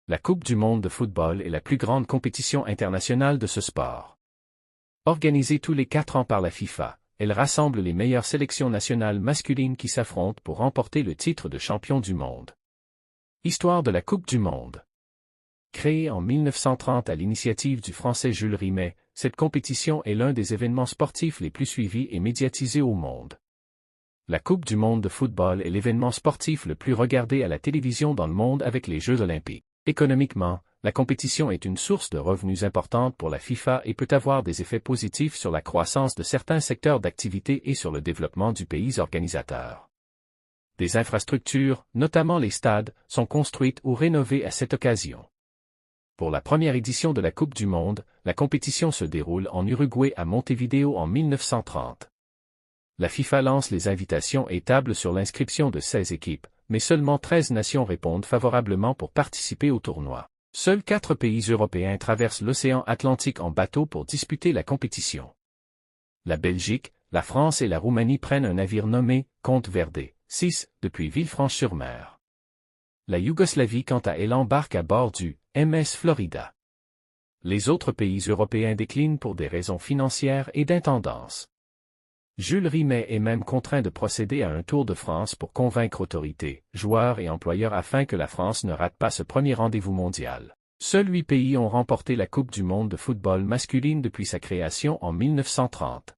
La Coupe du monde de football est la plus grande compétition internationale de ce sport. Organisée tous les 4 ans par la FIFA, elle rassemble les meilleures sélections nationales masculines qui s'affrontent pour remporter le titre de champion du monde. Histoire de la Coupe du monde. Créée en 1930 à l'initiative du Français Jules Rimet, cette compétition est l'un des événements sportifs les plus suivis et médiatisés au monde. La Coupe du monde de football est l'événement sportif le plus regardé à la télévision dans le monde avec les Jeux olympiques. Économiquement, la compétition est une source de revenus importante pour la FIFA et peut avoir des effets positifs sur la croissance de certains secteurs d'activité et sur le développement du pays organisateur. Des infrastructures, notamment les stades, sont construites ou rénovées à cette occasion. Pour la première édition de la Coupe du monde, la compétition se déroule en Uruguay à Montevideo en 1930. La FIFA lance les invitations et table sur l'inscription de 16 équipes, mais seulement 13 nations répondent favorablement pour participer au tournoi. Seuls 4 pays européens traversent l'océan Atlantique en bateau pour disputer la compétition. La Belgique, la France et la Roumanie prennent un navire nommé Conte Verde, 6, depuis Villefranche-sur-Mer. La Yougoslavie quant à elle embarque à bord du MS Florida. Les autres pays européens déclinent pour des raisons financières et d'intendance. Jules Rimet est même contraint de procéder à un tour de France pour convaincre autorités, joueurs et employeurs afin que la France ne rate pas ce premier rendez-vous mondial. Seuls 8 pays ont remporté la Coupe du monde de football masculine depuis sa création en 1930.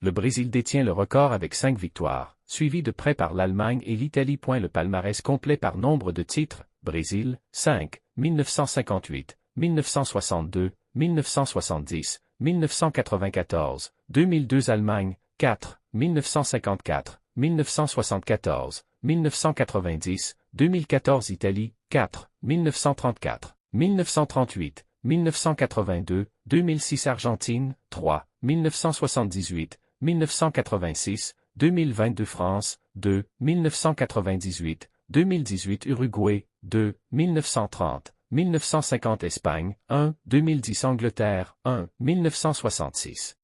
Le Brésil détient le record avec 5 victoires, suivi de près par l'Allemagne et l'Italie. Le palmarès complet par nombre de titres: Brésil, 5, 1958, 1962, 1970, 1994, 2002 Allemagne, 4, 1954, 1974, 1990, 2014 Italie, 4, 1934, 1938, 1982, 2006 Argentine, 3, 1978, 1986, 2022 France, 2, 1998, 2018 Uruguay, 2, 1930, 1950 Espagne, 1, 2010 Angleterre, 1, 1966.